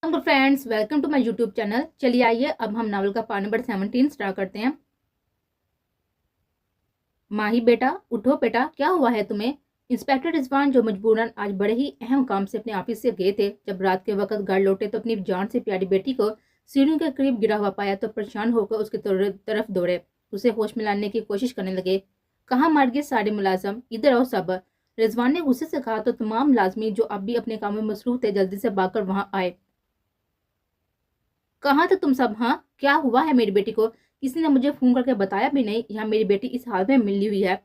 Good friends, welcome to my YouTube channel. चलिए आइए अब हम नावल का पार्ट नंबर 17 स्टार्ट करते हैं। माही बेटा उठो बेटा, क्या हुआ है तुम्हें? इंस्पेक्टर रिजवान जो मजबूरन आज बड़े ही अहम काम से अपने ऑफिस से गए थे, जब रात के वक्त घर लौटे तो अपनी जान से प्यारी बेटी को सीढ़ियों के करीब गिरा हुआ पाया तो परेशान होकर उसकी तरफ दौड़े, उसे होश में लाने की कोशिश करने लगे। कहाँ मार गए सारे मुलाजम, इधर आओ सब। रिजवान ने गुस्से से कहा तो तमाम मुलाजमी जो अब भी अपने काम में मसरूफ थे जल्दी से भागकर वहां आए। कहाँ थे तुम सब? हाँ, क्या हुआ है मेरी बेटी को? किसी ने मुझे फोन करके बताया भी नहीं, यहाँ मेरी बेटी इस हाल में मिली हुई है।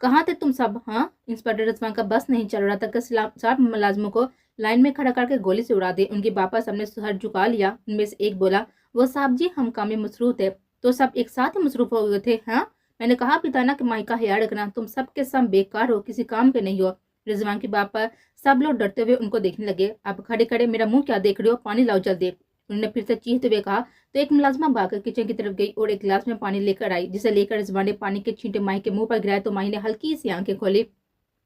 कहाँ थे तुम सब? हाँ, इंस्पेक्टर रिजवान का बस नहीं चल रहा था कि सब मुलाजमों को लाइन में खड़ा करके गोली से उड़ा दे। उनके बापा सबने सर झुका लिया। उनमें से एक बोला, वो साहब जी, हम काम में मसरूफ थे। तो सब एक साथ ही मसरूफ हो गए थे? हाँ, मैंने कहा भी था ना कि माई का ख्याल रखना, तुम सब के सब बेकार हो, किसी काम के नहीं हो। रिजवान के बापा सब लोग डरते हुए उनको देखने लगे। अब खड़े खड़े मेरा मुंह क्या देख रहे हो, पानी लाओ जल्दी। उन्होंने फिर से चीखते हुए कहा तो एक मुलाजमा भागकर किचन की तरफ गई और एक गिलास में पानी लेकर आई, जिसे लेकर रिजवान ने पानी के छींटे माही के मुंह पर गिराए तो माही ने हल्की सी आंखें खोली।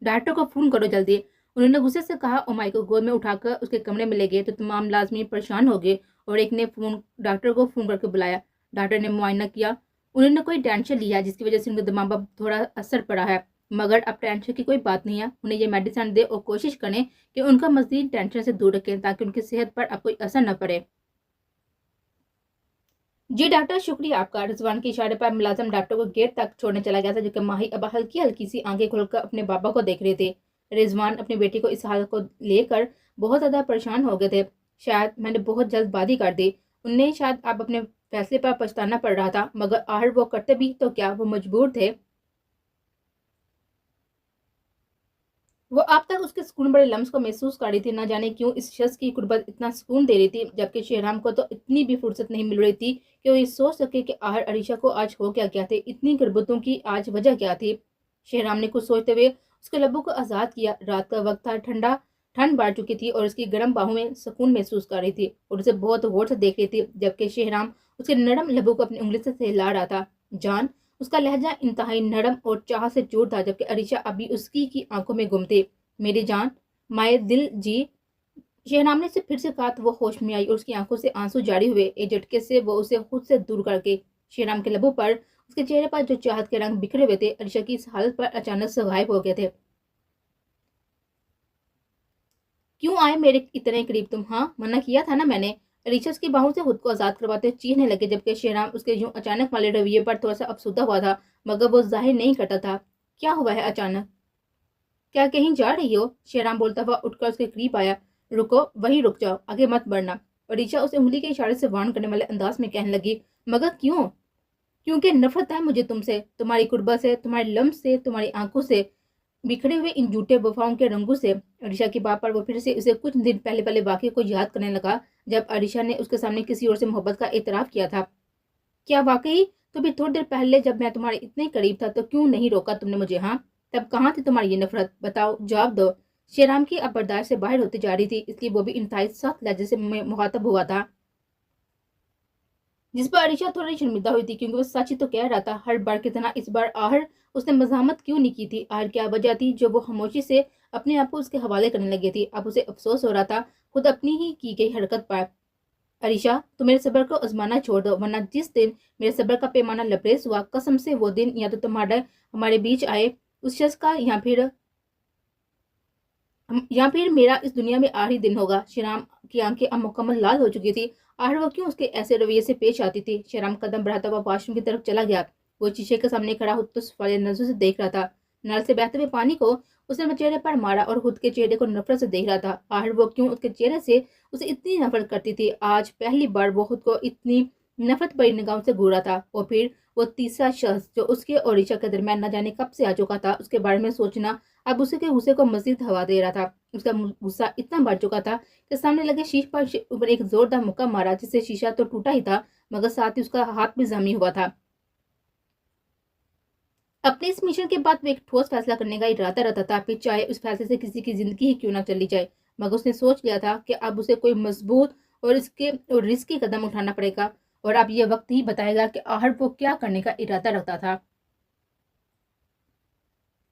डॉक्टर को फोन करो जल्दी, उन्होंने गुस्से से कहा और माही को गोद में उठाकर उसके कमरे में ले गए तो तमाम मुलाजमी परेशान हो गए और एक ने डॉक्टर को फोन करके बुलाया। डॉक्टर ने मुआयना किया। उन्होंने कोई टेंशन लिया जिसकी वजह से उनके दिमाग पर थोड़ा असर पड़ा है, मगर अब टेंशन की कोई बात नहीं है। उन्हें ये मेडिसिन दे और कोशिश करें कि उनका मजीद टेंशन से दूर रखें ताकि उनकी सेहत पर अब कोई असर न पड़े। जी डॉक्टर, शुक्रिया आपका। रिजवान के इशारे पर मुलाजिम डॉक्टर को गेट तक छोड़ने चला गया था, जबकि माही अब हल्की हल्की सी आंखें खोलकर अपने बाबा को देख रहे थे। रिजवान अपनी बेटी को इस हालत को लेकर बहुत ज्यादा परेशान हो गए थे। शायद मैंने बहुत जल्दबाजी कर दी, उन्हें शायद अब अपने फैसले पर पछताना पड़ रहा था, मगर आहर वो करते भी तो क्या, वो मजबूर थे। वो अब तक उसके सुकून बड़े लम्स को महसूस कर रही थी। न जाने क्यों इस शख्स की गुर्बत इतना सुकून दे रही थी, जबकि शेहराम को तो इतनी भी फुर्सत नहीं मिल रही थी कि वो ये सोच सके कि आहर अरीशा को आज हो क्या क्या थे, इतनी गुर्बतों की आज वजह क्या थी। शेहराम ने कुछ सोचते हुए उसके लबों को आजाद किया। रात का वक्त था, ठंड बढ़ चुकी थी और उसकी गर्म बाहों में सुकून महसूस कर रही थी और उसे बहुत गौर से देख रही थी, जबकि शेहराम उसके नरम लबों को अपनी उंगली से सहला रहा था। जान, उसका लहजा इंतहाई नरम और चाह से चूर था, जबकि अरीशा अभी उसकी की आंखों में गुम थी। मेरी जान, माए दिल जी, शहनाम ने से फिर से कहा तो वो होश में आई और उसकी आंखों से आंसू जारी हुए। एक झटके से वो उसे खुद से दूर करके शहनाम के लबों पर, उसके चेहरे पर जो चाहत के रंग बिखरे हुए थे, अरीशा की इस हालत पर अचानक से गायब हो गए थे। क्यों आए मेरे इतने करीब तुम? हाँ, मना किया था ना मैंने। अरीशा उसकी बाहों से खुद को आजाद करवाते चीखने लगे, जबकि शहनाम उसके यूं अचानक वाले रवैये पर थोड़ा सा अफसुदा हुआ था, मगर वो जाहिर नहीं करता था। क्या हुआ है अचानक? क्या कहीं जा रही हो? शेराम बोलता हुआ उठकर उसके करीब आया। रुको, वहीं रुक जाओ, आगे मत बढ़ना। रीचा उसे उंगली के इशारे से वार्न करने वाले अंदाज में कहने लगी। मगर क्यों? क्योंकि नफरत है मुझे तुमसे, तुम्हारी कुर्बत से, तुम्हारे लम्स से, तुम्हारी आंखों से, बिखरे हुए इन झूठे वफाओं के रंगों से। अरीशा की बात पर वो फिर से उसे कुछ दिन पहले पहले वाक्य को याद करने लगा, जब अरीशा ने उसके सामने किसी और से मोहब्बत का इतराफ किया था। क्या वाकई? तो भी थोड़ी देर पहले जब मैं तुम्हारे इतने करीब था तो क्यों नहीं रोका तुमने मुझे? हाँ, तब कहाँ थी तुम्हारी ये नफरत? बताओ, जवाब दो। शेराम की अब बर्दाश्त से बाहर होती जा रही थी, इसलिए वो भी इंतहाई सख्त लहजे से मुखातब हुआ था, जिस पर अरीशा थोड़ी शर्मिंदा हुई थी, क्योंकि वो सच ही तो कह रहा था। हर बार की तरह इस बार आहर उसने मजामत क्यों नहीं की थी? आहर क्या वजह थी जो वो खामोशी से अपने आप को उसके हवाले करने लगी थी? अब उसे अफसोस हो रहा था खुद अपनी ही की गई हरकत पर। अरीशा, तुम मेरे सब्र को आजमाना छोड़ दो, वरना जिस दिन मेरे सब्र का पैमाना लबरेज हुआ, कसम से वो दिन या तो तुम्हारा हमारे बीच आए उस शख्स का, या फिर मेरा इस दुनिया में आखिरी दिन होगा। श्रीराम की आंखें अब मुकम्मल लाल हो चुकी थी। आखिर वो क्यों उसके ऐसे रवैये से पेश आती थी? श्रीराम कदम बढ़ाता हुआ वॉशरूम की तरफ चला गया। वो शीशे के सामने खड़ा हुतुस वाले नजरों से देख रहा था। नल से बहते हुए पानी को उसने अपने चेहरे पर मारा और खुद के चेहरे को नफरत से देख रहा था। आखिर वो क्यों उसके चेहरे से उसे इतनी नफरत करती थी? आज पहली बार वो खुद को इतनी नफरत भरी निगाहों से घूरा था। और फिर वो तीसरा शख्स जो उसके और ईशा के दरमियान न जाने कब से आ चुका था, उसके बारे में सोचना अब उसे के गुस्से को मजीद हवा दे रहा था। उसका गुस्सा इतना बढ़ चुका था कि सामने लगे शीश पर ऊपर एक जोरदार मुक्का मारा, जिससे शीशा तो टूटा ही था, मगर साथ ही उसका हाथ भी जमी हुआ था। अपने इस मिशन के बाद वो एक ठोस फैसला करने का इरादा रखता था, फिर चाहे उस फैसले से किसी की जिंदगी ही क्यों ना चली जाए, मगर उसने सोच लिया था कि अब उसे कोई मजबूत और रिस्की कदम उठाना पड़ेगा, और अब यह वक्त ही बताएगा कि आखिर वो क्या करने का इरादा रखता था।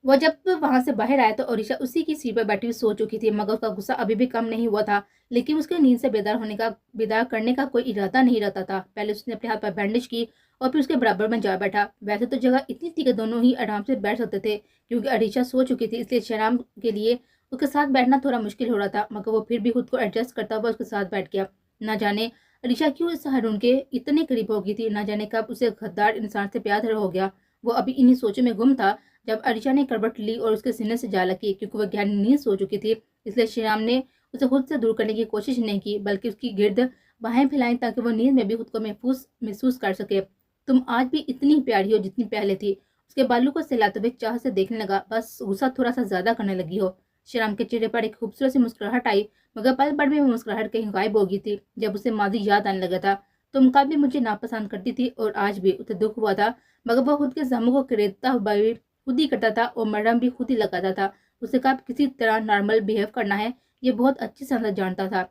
वो जब वहां से बाहर आया तो ओरिशा उसी की सीट पर बैठी हुई सो चुकी थी, मगर उसका गुस्सा अभी भी कम नहीं हुआ था। लेकिन उसके नींद से बेदार करने का कोई इरादा नहीं रहता था। पहले उसने अपने हाथ पर बैंडेज की और फिर उसके बराबर में जा बैठा। वैसे तो जगह इतनी थी कि दोनों ही आराम से बैठ सकते थे, क्योंकि अरीशा सो चुकी थी, इसलिए शराम के लिए उसके साथ बैठना थोड़ा मुश्किल हो रहा था। मगर वो फिर भी खुद को एडजस्ट करता हुआ उसके साथ बैठ गया। न जाने अरीशा क्यों इस हारून के इतने करीब हो गई थी, न जाने कब उसे गद्दार इंसान से प्यार हो गया। वो अभी इन्हीं सोचों में गुम था जब अरीशा ने करवट ली और उसके सीने से जा लगी। क्योंकि वह गहरी नींद सो चुकी थी, इसलिए श्रीराम ने उसे खुद से दूर करने की कोशिश नहीं की, बल्कि उसकी गिर्द बाहें फैलाई ताकि वह नींद में भी खुद को महफूज महसूस कर सके। तुम आज भी इतनी प्यारी हो जितनी पहले थी, उसके बालों को सहलाते हुए चाह से देखने लगा। बस गुस्सा थोड़ा सा ज्यादा करने लगी हो। श्रीराम के चेहरे पर एक खूबसूरत सी मुस्कुराहट आई, मगर पल भर में वो मुस्कुराहट कहीं गायब हो गई थी जब उसे माजी याद आने लगा था। तुम कल भी मुझे नापसंद करती थी और आज भी। उसे दुख हुआ था, मगर वह खुद के जख्मों को खरीदता हुआ खुद ही करता था और मरहम भी खुद ही लगाता था। उसे कब किसी तरह नॉर्मल बिहेव करना है ये बहुत अच्छी समझ जानता था।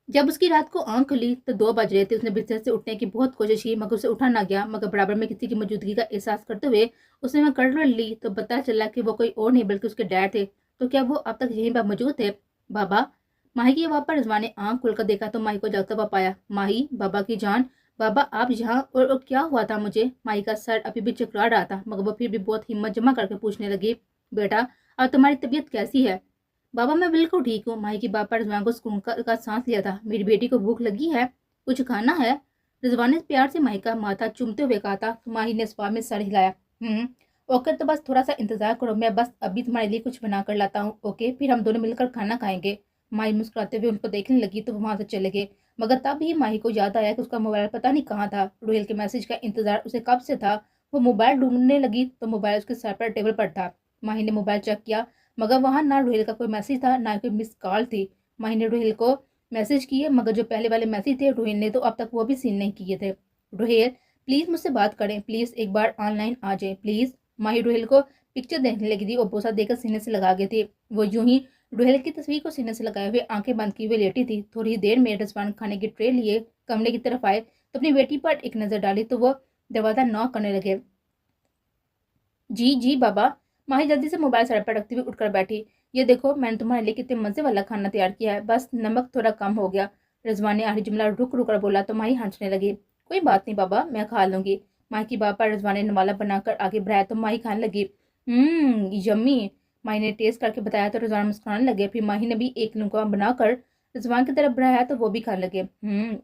जब उसकी रात को आंख खुली तो 2 बज रहे थे। उसने बिस्तर से उठने की बहुत कोशिश की, मगर उसे उठा ना गया। मगर बराबर में किसी की मौजूदगी का एहसास करते हुए उसने वह करवट ली तो पता चला कि वो कोई और नहीं बल्कि उसके डैड थे। तो क्या वो अब तक यहीं पर मौजूद थे? बाबा। माही की आवाज पर रिजवान ने आंख खुलकर देखा तो माही को जागता हुआ पाया। माही, बाबा की जान, बाबा आप यहाँ? और क्या हुआ था मुझे? माही का सर अभी भी चकरा रहा था, मगर वो फिर भी बहुत हिम्मत जमा करके पूछने लगी, बेटा अब तुम्हारी तबीयत कैसी है? बाबा मैं बिल्कुल ठीक हूँ। माही की बात पर रिजवान को सुकून का सांस लिया था। मेरी बेटी को भूख लगी है, कुछ खाना है? रिजवान ने प्यार से माही का माथा चूमते हुए कहा था। तो माही ने स्वाद में सर हिलाया। ओके, तो बस थोड़ा सा इंतजार करो, मैं बस अभी तुम्हारे लिए कुछ बना कर लाता हूँ। ओके, फिर हम दोनों मिलकर खाना खाएंगे। माही मुस्कुराते हुए उनको देखने लगी तो वो वहां से चले गए। मगर तब ही माही को याद आया कि उसका मोबाइल पता नहीं कहाँ था। रोहेल के मैसेज का इंतजार उसे कब से था। वो मोबाइल ढूंढने लगी तो मोबाइल उसके सर पर टेबल पर था। माही ने मोबाइल चेक किया, मगर वहां ना रोहेल का कोई मैसेज था ना कोई मिस कॉल थी। माही ने रोहेल को मैसेज किए, मगर जो पहले वाले मैसेज थे रोहेल ने तो अब तक वो भी सीन नहीं किए थे। रोहेल प्लीज मुझसे बात करें, प्लीज एक बार ऑनलाइन आ जाए प्लीज। माही रोहेल को पिक्चर देखने लगी थी और बोसा देकर सीने से लगा गई थी। वो यूं ही रोहेल की तस्वीर को सीने से लगाए हुए आंखें बंद किए हुए लेटी थी। थोड़ी देर में रिजवान खाने की ट्रे लिए कमरे की तरफ आए तो अपनी बेटी पर एक नजर डाली तो वो दरवाजा नॉक करने लगे। जी जी बाबा। माही जल्दी से मोबाइल सर पर रखते हुए उठकर बैठी। ये देखो मैंने तुम्हारे लिए कितने मजे वाला खाना तैयार किया है, बस नमक थोड़ा कम हो गया। रिजवान ने आखिरी जुमला रुक रुक कर बोला तो माही हंसने लगी। कोई बात नहीं बाबा, मैं खा लूंगी। माही की बात पर रिजवान ने नवाला बनाकर आगे बढ़ाया तो माही खाने लगी। यम्मी। माही ने टेस्ट करके बताया तो रिजवान मुस्कुराने लगे। फिर माही ने भी एक लुका बनाकर रिजवान की तरफ बढ़ाया तो वो भी खाने लगे।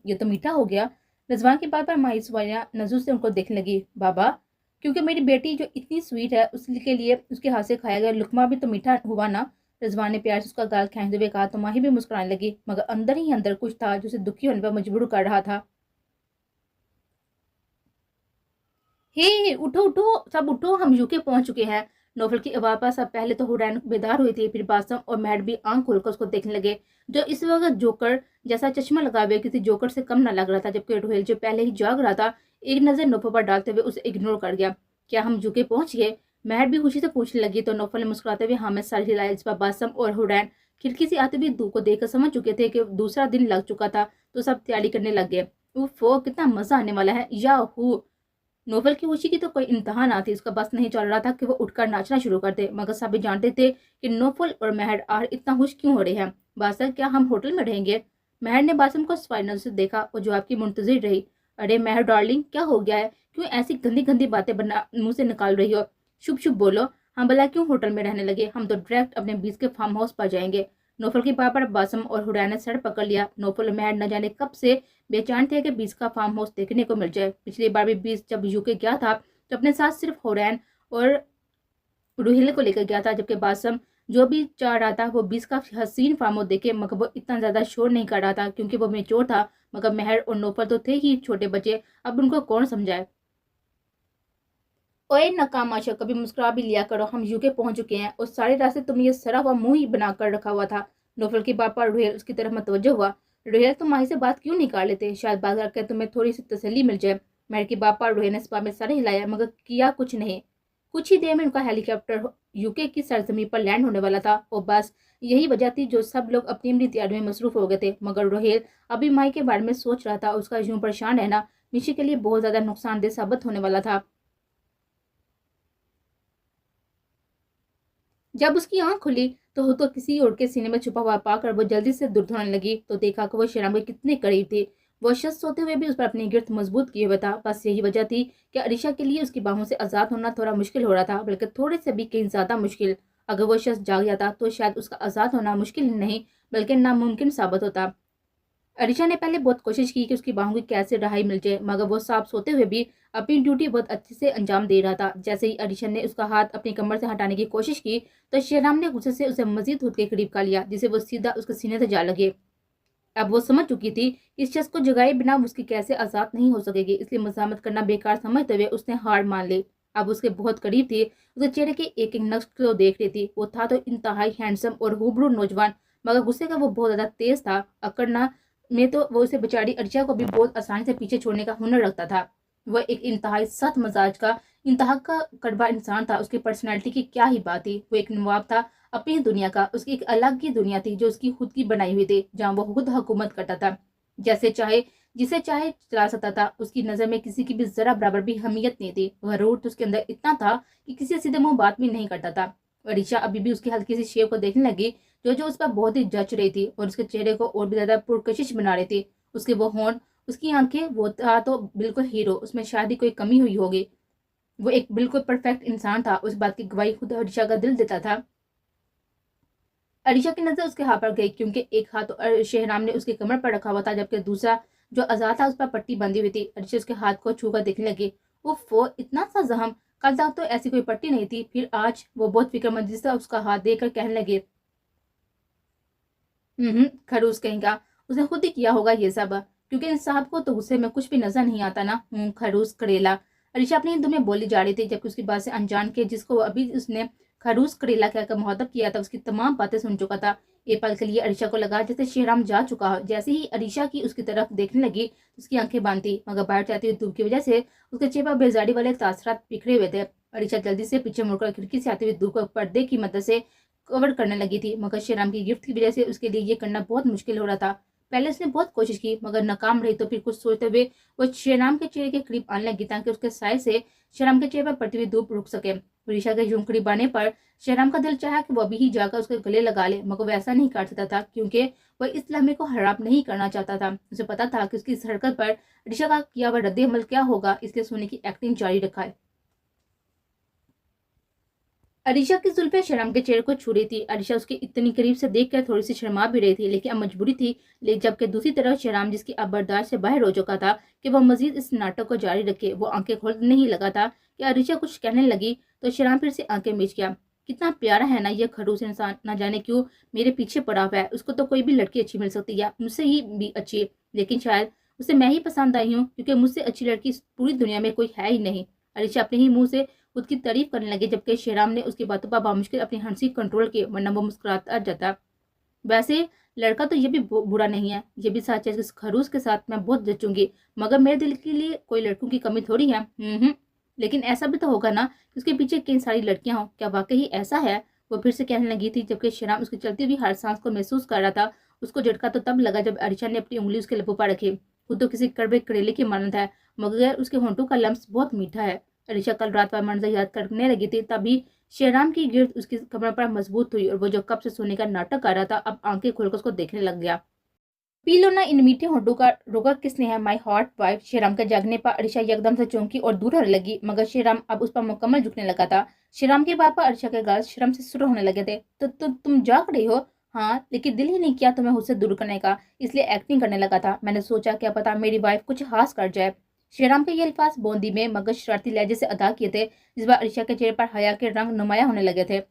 ये तो मीठा हो गया। रिजवान की बात पर माही सुवाया नजर से उनको देखने लगी। बाबा, क्योंकि मेरी बेटी जो इतनी स्वीट है उसके लिए उसके हाथ से खाया गया लुकमा भी तो मीठा हुआ ना। रिजवान ने प्यार से उसका गाल खींचते हुए कहा तो माही भी मुस्कुराने लगी, मगर अंदर ही अंदर कुछ था जो उसे दुखी होने पर मजबूर कर रहा था। हे उठो उठो, सब उठो, हम यूके पहुंच चुके हैं। नोवेल की आवाज पर सब पहले तो हुरैन बेदार हुई थी, फिर बासम और मैड भी आंख खोलकर उसको देखने लगे, जो इस वक्त जोकर जैसा चश्मा लगाए हुए किसी जोकर से कम न लग रहा था। जबकि रोहेल जो पहले ही जाग रहा था एक नजर नोफल पर डालते हुए उसे इग्नोर कर गया। क्या हम यूके पहुंच गए? मैड भी खुशी से पूछने लगी तो नोफल ने मुस्कुराते हुए हाँ में सर हिलाया। इस पर बासम और हुरैन खिड़की से आते हुए धूप को देखकर समझ चुके थे कि दूसरा दिन लग चुका था, तो सब तैयारी करने लग गए। उफ, कितना मजा आने वाला है। याहू। नोवेल की खुशी की तो कोई इंतहा ना थी। उसका बस नहीं चल रहा था कि वो उठकर नाचना शुरू कर दे, मगर सभी जानते थे कि नोफल और महर आर इतना खुश क्यों हो रहे हैं। बासर, क्या हम होटल में रहेंगे? महर ने बासम को फाइनल से देखा और जवाब की मुंतजिर रही। अरे महर डार्लिंग, क्या हो गया है? क्यों ऐसी गंदी गंदी बातें बना मुंह से निकाल रही हो? शुभ शुभ बोलो। हम भला क्यों होटल में रहने लगे? हम तो डायरेक्ट अपने बीच के फार्म हाउस पर जाएंगे। नोफल की बात पर बासम और हुरैन ने सर पकड़ लिया। नोफल और महर न जाने कब से बेचैन थे कि बीस का फार्म हाउस देखने को मिल जाए। पिछली बार भी बीस जब यूके गया था तो अपने साथ सिर्फ हुरैन और रूहिल को लेकर गया था, जबकि बासम जो भी चाह रहा था वो बीस का हसीन फार्म हाउस देखे, मगर वो इतना ज्यादा शोर नहीं कर रहा था क्योंकि वो मेच्योर था। मगर महर और नोफल तो थे ही छोटे बच्चे, अब उनको कौन समझाए। ओए नकामाशा, कभी मुस्कुरा भी लिया करो। हम यूके पहुंच चुके हैं और सारे रास्ते तुम ये सरा हुआ मुंह ही बनाकर रखा हुआ था। नोफल की बात पर रुहेल उसकी तरफ मतवज्जो हुआ। रुहेल, तुम माही से बात क्यों नहीं कर लेते? शायद बात करके तुम्हें थोड़ी सी तसल्ली मिल जाए। महर की बात पर रुहेल ने इस बात में सर हिलाया, मगर किया कुछ नहीं। कुछ ही देर में उनका हेलीकॉप्टर यूके की सरजमी पर लैंड होने वाला था और बस यही वजह थी जो सब लोग अपनी अपनी तैयारी में मसरूफ हो गए थे। मगर रोहेल अभी माही के बारे में सोच रहा था। उसका यूं परेशान रहना निशी के लिए बहुत ज्यादा नुकसानदेह साबित होने वाला था। जब उसकी आंख खुली तो किसी और के सीने में छुपा हुआ पाकर वो जल्दी से दूर दौड़ने लगी तो देखा कि वो शेराम के कितने करीब थी। वो शख्स सोते हुए भी उस पर अपनी गिरफ्त मजबूत किए हुए था। बस यही वजह थी कि अरीशा के लिए उसकी बाहों से आजाद होना थोड़ा मुश्किल हो रहा था, बल्कि थोड़े से भी कहीं ज्यादा मुश्किल। अगर वो शख्स जाग जाता तो शायद उसका आजाद होना मुश्किल नहीं बल्कि नामुमकिन साबित होता। अरीशा ने पहले बहुत कोशिश की कि उसकी बाहों की कैसे रहाई मिल जाए, मगर वो साफ सोते हुए भी अपनी ड्यूटी बहुत अच्छे से अंजाम दे रहा था। जैसे ही अरीशा ने उसका हाथ अपनी कमर से हटाने की कोशिश की तो शेराम ने गुस्से से उसे मजीद होद के करीब कर लिया, जिसे वो सीधा उसके सीने से जा लगे। अब वो समझ चुकी थी कि इस शख्स को जगाए बिना उसकी कैसे आजाद नहीं हो सकेगी, इसलिए मजामत करना बेकार समझते हुए उसने हार मान ली। अब उसके बहुत करीब थी, उसके चेहरे के एक एक नक्श को देख रही थी। वो था तो इंतहाई हैंडसम और हुबरू नौजवान, मगर गुस्से का वो बहुत ज्यादा तेज था। अकड़ना में तो वो उसे बेचारी अर्चिया को भी बहुत आसानी से पीछे छोड़ने का हुनर रखता था। वह एक इंतहाई सख्त मिजाज का इंतहा का कड़वा इंसान था। उसकी पर्सनैलिटी की क्या ही बात थी। वो एक नवाब था अपनी दुनिया का। उसकी एक अलग ही दुनिया थी जो उसकी खुद की बनाई हुई थी, जहाँ वो खुद हुकूमत करता था, जैसे चाहे जिसे चाहे चला सकता था। उसकी नजर में किसी की भी जरा बराबर भी अहमियत नहीं थी। वह रूट तो उसके अंदर इतना था कि किसी से सीधे मुंह बात भी नहीं करता था। ऋचा अभी भी उसकी हल्की सी शेव को देखने लगी जो जो उस पर बहुत ही जच रही थी और उसके चेहरे को और भी ज्यादा पुरकशिश बना रही थी। उसके वो होंठ, उसकी आंखें, वो था तो बिल्कुल हीरो। उसमें शायद ही कोई कमी हुई होगी। वो एक बिल्कुल परफेक्ट इंसान था। उस बात की गवाही खुद अरीशा का दिल देता था। अरीशा की नजर उसके हाथ पर गई, क्योंकि एक हाथ तो शेहराम ने उसकी कमर पर रखा हुआ था, जबकि दूसरा जो आजाद था उस पर पट्टी बंधी हुई थी। अरीशा उसके हाथ को छूकर देखने लगी। वो इतना सा जख्म, कल तक तो ऐसी कोई पट्टी नहीं थी, फिर आज वो बहुत फिक्रमंदी से उसका हाथ देकर कहने लगे, खरूस कहेगा, उसने खुद ही किया होगा ये सब, क्योंकि इन साहब को तो गुस्से में कुछ भी नजर नहीं आता ना। खरूस करेला, अरीशा अपनी हिंदू में बोली जा रही थी, जबकि उसकी बात से अनजान के जिसको अभी उसने खरूस करेला कहकर मुहातब किया था उसकी तमाम बातें सुन चुका था। एक पल के लिए अरीशा को लगा जैसे शेहराम जा चुका हो। जैसे ही अरीशा की उसकी तरफ देखने लगी तो उसकी आंखें बांध थी, मगर बाहर जाती हुई धूप की वजह से उसके चेहरे पर बेजारी वाले तासरात बिखरे हुए थे। अरीशा जल्दी से पीछे मुड़कर खिड़की से आती हुई धूप को पर्दे की मदद से कवर करने लगी थी, मगर शेराम की गिफ्ट की वजह से उसके लिए ये करना बहुत मुश्किल हो रहा था। पहले उसने बहुत कोशिश की मगर नाकाम रही, तो फिर कुछ सोचते हुए वो शेराम के चेहरे के करीब आने लगी ताकि उसके साय से शेराम के चेहरे पर पड़ती हुई धूप रुक सके। ऋषा के यूं करीब आने पर शेराम का दिल चाहा कि वो अभी ही जाकर उसके गले लगा ले, मगर वो ऐसा नहीं कर सकता था क्योंकि वह इस लम्हे को खराब नहीं करना चाहता था। उसे पता था कि उसकी इस हरकत पर ऋषा का किया हुआ रद्द अमल क्या होगा, इसलिए सोने की एक्टिंग जारी रखा है। अरीशा की जुल्फे शर्म के चेहरे को छू रही थी। अरीशा उसके इतनी करीब से देखकर थोड़ी सी शर्मा भी रही थी, लेकिन अब मजबूरी थी। लेकिन जबकि दूसरी तरफ शराम, जिसकी अब बर्दाश्त से बाहर हो चुका था कि वह मजीद इस नाटक को जारी रखे, वो आंखें खोलने ही लगा था कि अरीशा कुछ कहने लगी तो शराम फिर से आंखें मीच गया। कितना प्यारा है ना ये खड़ूस इंसान, ना जाने क्यों मेरे पीछे पड़ा हुआ है। उसको तो कोई भी लड़की अच्छी मिल सकती है, मुझसे ही भी अच्छी, लेकिन शायद उसे मैं ही पसंद आई हूँ, क्योंकि मुझसे अच्छी लड़की इस पूरी दुनिया में कोई है ही नहीं। अरीशा अपने ही मुंह से खुद की तारीफ करने लगे, जबकि शेराम ने उसकी बातों पर बामुश्किल अपनी हंसी कंट्रोल की, वरना वो मुस्कुराता जाता। वैसे लड़का तो ये भी बुरा नहीं है, ये भी सच है, इस खरूस के साथ मैं बहुत जचूंगी, मगर मेरे दिल के लिए कोई लड़कों की कमी थोड़ी है। लेकिन ऐसा भी तो होगा ना कि उसके पीछे कई सारी लड़कियां हो, क्या वाकई ही ऐसा है? वो फिर से कहने लगी थी, जबकि शेराम उसकी चलती हुई हर सांस को महसूस कर रहा था। उसको झटका तो तब लगा जब अरिशा ने अपनी उंगली उसके लबों पर रखी। खुद तो किसी कड़वे करेले की मानद है, मगर उसके होंठों का लम्स बहुत मीठा है। अरिशा कल रात पर मंजर याद करने लगी थी, तभी शेराम की गिरफ्त उसकी कमर पर मजबूत हुई और वो जो कब से सोने का नाटक कर रहा था अब आंखें खोलकर उसको देखने लग गया। पी लो ना इन मीठे होठों का, रोका किसने है माई हॉट वाइफ। शेराम के जागने पर अरिशा एकदम से चौंकी और दूर हटने लगी, मगर शेराम अब उस पर मुकम्मल झुकने लगा था। शेराम के बात पर अरिशा के गाल शर्म से शुरू होने लगे थे। तो तुम जाग रही हो? हाँ, लेकिन दिल ही नहीं किया तुम्हें उससे दूर करने का, इसलिए एक्टिंग करने लगा था। मैंने सोचा क्या पता मेरी वाइफ कुछ हास कर जाए। शेराम के ये अल्फाज बूंदी में मगर शरारती लहजे से अदा किए थे, जिस बार अरिशा के चेहरे पर हया के रंग नुमाया होने लगे थे।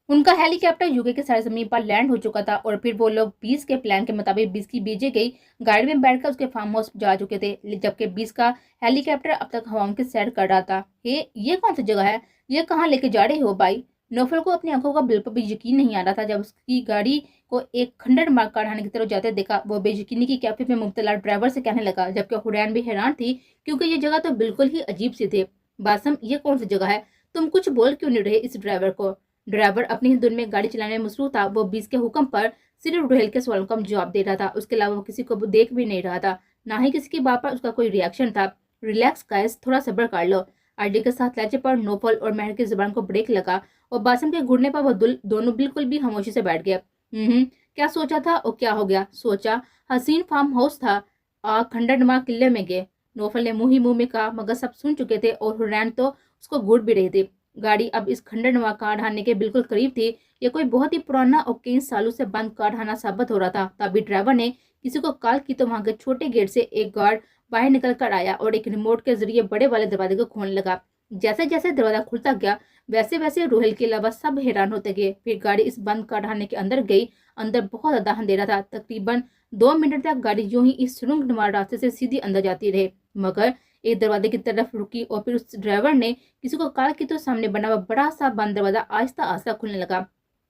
उनका हेलीकॉप्टर यूके के सरजमीन पर लैंड हो चुका था और फिर वो लोग 20 के प्लान के मुताबिक 20 की भेजी गई गाड़ी में बैठकर उसके फार्म हाउस जा चुके थे, जबकि 20 का हेलीकॉप्टर अब तक हवाओं की सैर कर रहा था। ये कौन सी जगह है? ये कहाँ लेके जा रहे हो भाई? नौफल को अपनी आंखों का बिल्कुल भी यकीन नहीं आ रहा था जब उसकी गाड़ी को एक खंडर मार्ग कारखाने की तरफ जाते देखा। वो बेयकीनी की कैफे में मुब्तला ड्राइवर से कहने लगा, जबकि हुरैन भी हैरान थी क्योंकि ये जगह तो बिल्कुल ही अजीब सी थी। बासम, ये कौन सी जगह है? तुम कुछ बोल क्यों नहीं रहे इस ड्राइवर को? ड्राइवर अपनी ही धुन में गाड़ी चलाने में मसरूफ था। वो 20 के हुक्म पर सिर्फ रुहेल के सवालों का जवाब दे रहा था। उसके अलावा वो किसी को देख भी नहीं रहा था, ना ही किसी की बात पर उसका कोई रिएक्शन था। रिलैक्स गाइस, थोड़ा सब्र कर लो। आरडी के साथ लहजे पर नौफल और महर की जुबान को ब्रेक लगा और बासिम के घुटने पर वो दोनों बिल्कुल भी खामोशी से बैठ गए। क्या सोचा था और क्या हो गया? सोचा हसीन फार्म हाउस था, खंडरमा किले में गए। नौफल ने मुंह ही मुंह में कहा, मगर सब सुन चुके थे और हुरैन तो उसको घूर भी रही थी। गाड़ी अब इस खंडरमा कारखाने के बिल्कुल करीब थी। ये कोई बहुत ही पुराना और कई सालों से बंद कारखाना साबित हो रहा था। तभी ड्राइवर ने किसी को कॉल की तो वहां के छोटे गेट से एक गार्ड बाहर निकल कर आया और एक रिमोट के जरिए बड़े वाले दरवाजे को खोलने लगा। जैसे जैसे दरवाजा खुलता गया वैसे वैसे रोहिल के अलावा सब हैरान होते गए। फिर गाड़ी इस बंद कारखाने के अंदर गई। अंदर बहुत ज्यादा अंधेरा था। तकरीबन 2 मिनट तक गाड़ी यूं ही इस सुरंग नुमा रास्ते से सीधी अंदर जाती रही, मगर एक दरवाजे की तरफ रुकी और फिर उस ड्राइवर ने किसी को कॉल की तो सामने बना हुआ बड़ा सा बंद दरवाजा आहिस्ता आहिस्ता खुलने लगा।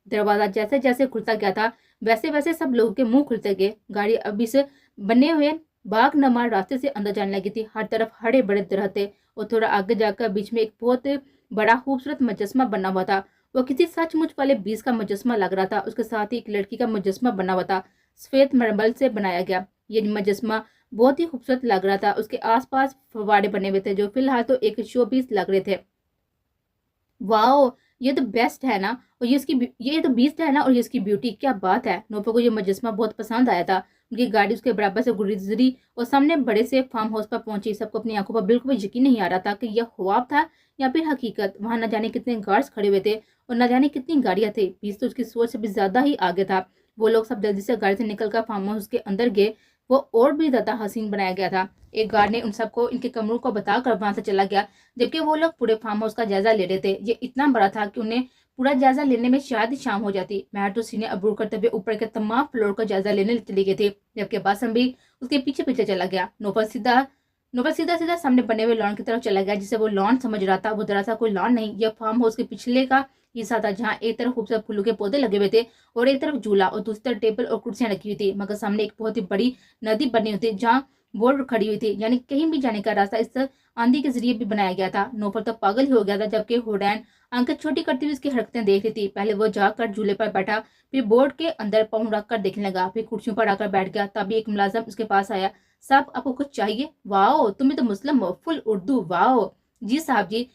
दरवाजा जैसे जैसे खुलता गया था वैसे वैसे सब लोगों के मुंह खुलते गए। गाड़ी अब इस बने हुए बाग नमा रास्ते से अंदर जाने लगी थी। हर तरफ हरे बड़े दरख्त थे और थोड़ा आगे जाकर बीच में एक बहुत बड़ा खूबसूरत मुजस्मा बना हुआ था। वो किसी सचमुच वाले बीज का मुजस्मा लग रहा था। उसके साथ ही एक लड़की का मुजस्मा बना हुआ था, सफेद मरमल से बनाया गया। ये मुजस्मा बहुत ही खूबसूरत लग रहा था। उसके आसपास फव्वारे बने हुए थे जो फिलहाल तो एक शो पीस लग रहे थे। वाओ, ये तो बेस्ट है ना, और ये तो बीस्ट है ना, और ये इसकी ब्यूटी, क्या बात है। नोफा को ये मुजस्मा बहुत पसंद आया था। उनकी गाड़ी उसके बराबर से गुजरी और सामने बड़े से फार्म हाउस पर पहुंची। सबको अपनी आंखों पर बिल्कुल भी यकीन नहीं आ रहा था कि यह ख्वाब था या फिर हकीकत। वहां न जाने कितने गार्ड्स खड़े हुए थे और न जाने कितनी गाड़ियां थी। बीस तो उसकी सोच से भी ज्यादा ही आगे था। वो लोग सब जल्दी से गाड़ी से निकलकर फार्म हाउस के अंदर गए। वो और भी ज्यादा हसीन बनाया गया था। एक गार्ड ने उन सबको इनके कमरों को बताकर वहां से चला गया, जबकि वो लोग पूरे फार्म हाउस का जायजा ले रहे थे। ये इतना बड़ा था कि उन्हें पूरा जायजा लेने में शायद ही शाम हो जाती। महर तो सीने अबूर करते हुए ऊपर के तमाम फ्लोर का जायजा लेने चली गई थी, जबकि बासम भी उसके पीछे पीछे चला गया। नौफल सीधा सीधा सामने बने हुए लॉन की तरफ चला गया, जिसे वो लॉन समझ रहा था। वो दरअसल कोई लॉन नहीं, यह फार्म हाउस के पिछले का हिस्सा था, जहाँ एक तरफ खूबसूरत फूलों के पौधे लगे हुए थे और एक तरफ झूला और दूसरी तरफ टेबल और कुर्सियां रखी हुई थी। मगर सामने एक बहुत ही बड़ी नदी बनी हुई थी जहाँ बोर्ड खड़ी हुई थी, यानी कहीं भी जाने का रास्ता इस आंधी के जरिए भी बनाया गया था। नौफल तो पागल ही हो गया था, जबकि हुरैन आंखें छोटी करती हुई उसकी हरकतें देख रही थी। पहले वो जाकर झूले पर बैठा, फिर बोर्ड के अंदर पाँव रख कर देखने लगा, फिर कुर्सियों पर आकर बैठ गया। तभी एक मुलाजिम उसके पास आया। साहब, आपको कुछ चाहिए? वाओ, तुम्हें तो मुस्लिम हो, फुल उर्दू। वाओ जी साहब जी,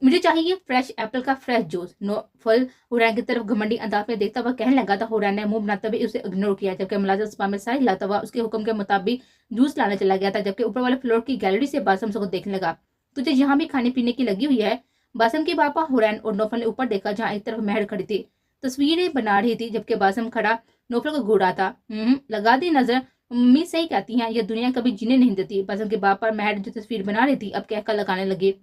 मुझे चाहिए फ्रेश एप्पल का फ्रेश जूस। नो फल हुरैन की तरफ घमंडी अंदाज में देखता हुआ कहने लगा था। हुरैन ने मुंह बनाते हुए उसे इग्नोर किया, जबकि मुलाजिम स्पा में साइज लाता हुआ उसके हुक्म के मुताबिक जूस लाने चला गया था। जबकि ऊपर वाले फ्लोर की गैलरी से बासम को देखने लगा। तुझे यहाँ भी खाने पीने की लगी हुई है? बासम के पापा हुरैन और नौफल ने ऊपर देखा, जहाँ एक तरफ महर खड़ी थी, तस्वीरें बना रही थी, जबकि बासम खड़ा नौफल को घूरा था। लगा दी नजर, मम्मी सही कहती हैं, यह दुनिया कभी जीने नहीं देती। बासम के बाप पर महर जो तस्वीर बना रही थी अब कहकर लगाने लगी,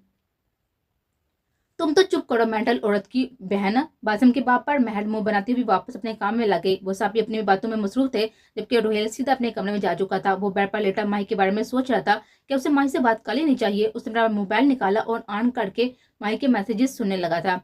तुम तो चुप करो मेंटल औरत की बहन। बासिम के बाप पर महल मुंह बनाती हुई वापस अपने काम में लगे। वो सब भी अपनी बातों में मसरूफ थे, जबकि रोहेल सीधा अपने कमरे में जा चुका था। वो बेड पर लेटा माही के बारे में सोच रहा था कि उसे माही से बात कर लेनी चाहिए। उसने अपना मोबाइल निकाला और ऑन करके माही के मैसेजेस सुनने लगा था।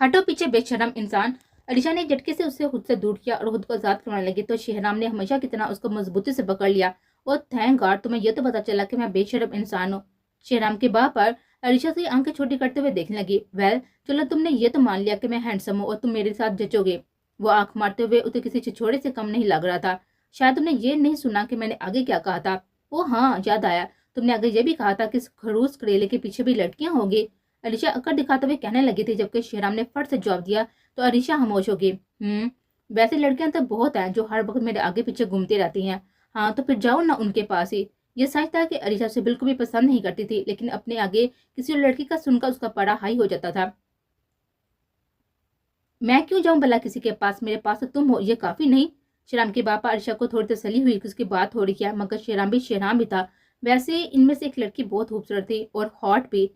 हटो पीछे बेशरम इंसान। अलीशा ने झटके से उसे खुद से दूर किया और खुद को आजाद करवाने लगी, तो शहराम ने हमेशा की तरह उसको मजबूती से पकड़ लिया। और थैंक गॉड, तुम्हें यह तो पता चला कि मैं बेशरम इंसान हूँ। शहराम के बाप पर अलीशा से आंखें छोटी करते हुए देखने लगी। वेल, चलो तुमने ये तो मान लिया कि मैं हैंडसम हूँ और तुम मेरे साथ जचोगे। वो आंख मारते हुए उसे किसी छिछोरे से कम नहीं लग रहा था। शायद तुमने ये नहीं सुना कि मैंने आगे क्या कहा था। ओ हाँ, याद आया, तुमने आगे ये भी कहा था कि खरूस करेले के पीछे भी लड़कियां होंगी। अलीशा अकड़ दिखाते हुए कहने लगी थी, जबकि शहराम ने फट से जवाब दिया तो अलीशा खामोश होगी। वैसे लड़कियां तो बहुत हैं जो हर वक्त मेरे आगे पीछे घूमती रहती हैं। हाँ तो फिर जाओ ना उनके पास ही। ये सच था कि अलीशा उसे बिल्कुल भी पसंद नहीं करती थी, लेकिन अपने आगे किसी लड़की का सुनकर उसका पारा हाई हो जाता था। मैं क्यों जाऊं भला किसी के पास, मेरे पास तो तुम हो, ये काफी नहीं? शहराम के बापा अलीशा को थोड़ी तसल्ली हुई कि उसकी बात हो रही है, मगर शहराम भी था। वैसे इनमें से एक लड़की बहुत खूबसूरत थी और हॉट भी।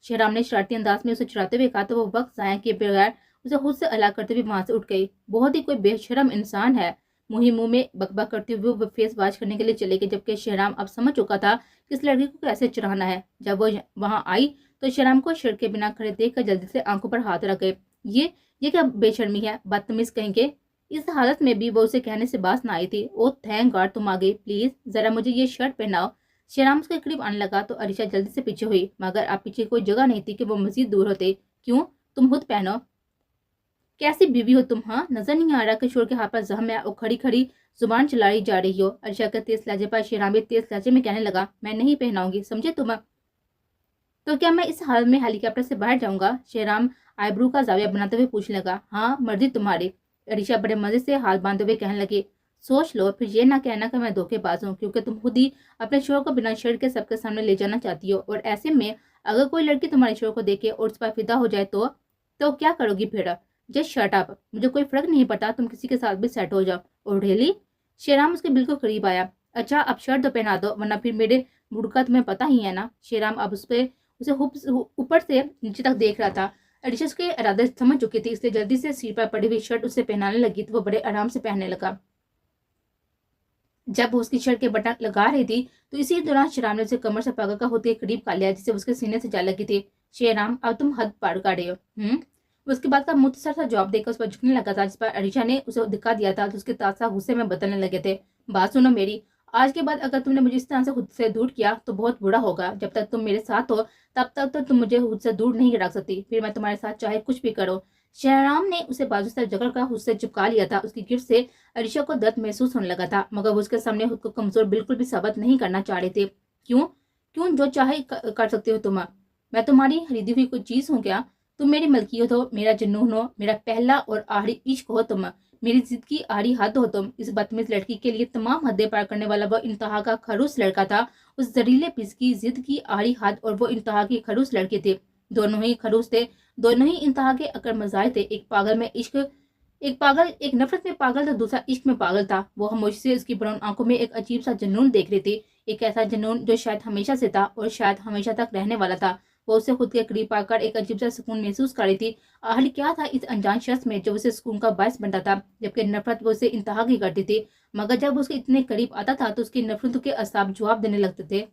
शहराम ने शरारती अंदाज में उसे चुराते हुए कहा, तो वो वक्त जाया किए बगैर उसे खुद से अलग करते हुए वहां से उठ गई। बहुत ही कोई बेशरम इंसान है। मुंह मुंह में बकबक करते हुए वो फेस वॉश करने के लिए चले गए, जबकि शहराम अब समझ चुका था कि इस लड़की को कैसे चुराना है। जब वो वहां आई तो शहराम को शिर के बिना खड़े देखकर जल्दी से आंखों पर हाथ रख गए। ये क्या बेशर्मी है, बदतमीज कहेंगे। इस हालत में भी वो उसे कहने से बात ना आई थी। ओ थैंक गॉड तुम आ गई, प्लीज जरा मुझे ये शर्ट पहनाओ। शहराम उसके करीब आने लगा तो अलीशा जल्दी से पीछे हुई, मगर अब पीछे कोई जगह नहीं थी कि वो मजीद दूर होते। क्यों, तुम खुद पहनो। कैसी बीवी हो तुम? हाँ, नजर नहीं आ रहा किशोर के हाथ पर जख्म है और खड़ी खड़ी जुबान चलाई जा रही हो। अर्षा के तेज लहजे पर शेराम भी तेज लहजे में कहने लगा, मैं नहीं पहनाऊंगी, समझे तुम? तो क्या मैं इस हाल में हेलीकॉप्टर से बाहर जाऊंगा? शेराम आईब्रू का जाविया बनाते हुए पूछने लगा। हाँ, मर्जी तुम्हारी। अरीशा बड़े मजे से हाथ बांधते हुए कहने लगी, सोच लो, फिर ये ना कहना कि मैं धोखेबाज हूँ, क्योंकि तुम खुद ही अपने शोर को बिना शर्ट के सबके सामने ले जाना चाहती हो, और ऐसे में अगर कोई लड़की तुम्हारे शोर को देखे और उस पर फिदा हो जाए तो क्या करोगी फिर? जस्ट शट अप, मुझे कोई फर्क नहीं पड़ता, तुम किसी के साथ भी सेट हो जाओ। और रियली? शेराम उसके बिल्कुल करीब आया। अच्छा, अब शर्ट तो पहना दो, वरना फिर मेरे मूड का तुम्हें पता ही है ना। शेराम अब उसे ऊपर से नीचे तक देख रहा था। अलीशा उसके इरादे समझ चुकी थी, इसलिए जल्दी से सिर पर पड़ी हुई शर्ट उसे पहनाने लगी तो वो बड़े आराम से पहनने लगा। जब वो उसकी शर्ट के बटन लगा रही थी तो इसी दौरान शेराम ने उसे कमर से पकड़ कर होते करीब कर लिया, जिसे उसके सीने से जा लगी थी। शेराम, अब तुम हद पार कर रहे हो। उसके बाद का मुख्तसर सा जवाब देकर उस पर झुकने लगा था, जिस पर अरीशा ने उसे दिखा दिया था कि उसके तासा गुस्से में बदलने लगे थे। बात सुनो मेरी, आज के बाद अगर तुमने मुझे इस तरह से खुद से दूर किया तो बहुत बुरा होगा। जब तक तुम मेरे साथ हो तब तक तो तुम मुझे खुद से दूर नहीं रख सकती, फिर मैं तुम्हारे साथ चाहे कुछ भी करो। शेराम ने उसे बाजू से जकड़ कर खुद से चिपका लिया था। उसकी गिरफ्त से अरीशा को दर्द महसूस होने लगा था, मगर वो उसके सामने खुद को कमजोर बिल्कुल भी साबित नहीं करना चाह रहे थे। क्यों? क्यों? जो चाहे कर सकते हो तुम। मैं तुम्हारी खरीदी हुई कोई चीज हूँ क्या? तुम मेरी मलकियत हो, मेरा जुनून हो, मेरा पहला और आखिरी इश्क हो तुम, मेरी जिद की आड़ी हद हो तुम। इस बदतमीज लड़की के लिए तमाम हदें पार करने वाला वो इंतहा का खरूस लड़का था। उस जहरीले पिस की जिद की आड़ी हद और वो इंतहा की खरूस लड़के थे। दोनों ही खरूस थे, दोनों ही इंतहा के अकर मजाए थे। एक पागल में इश्क, एक नफरत में पागल तो दूसरा इश्क में पागल था। वो खामोशी से उसकी ब्राउन आंखों में एक अजीब सा जुनून देख रही थी, एक ऐसा जुनून जो शायद हमेशा से था और शायद हमेशा तक रहने वाला था। वो उसे खुद के करीब पाकर एक अजीब सा सुकून महसूस कर रही थी। आखिर क्या था इस अनजान शख्स में जो उसे सुकून का बायस बनता था, जबकि नफरत वो उसे इंतहा की करती थी। मगर जब उसके इतने करीब आता था तो उसकी नफरतों के असाब जवाब देने लगते थे।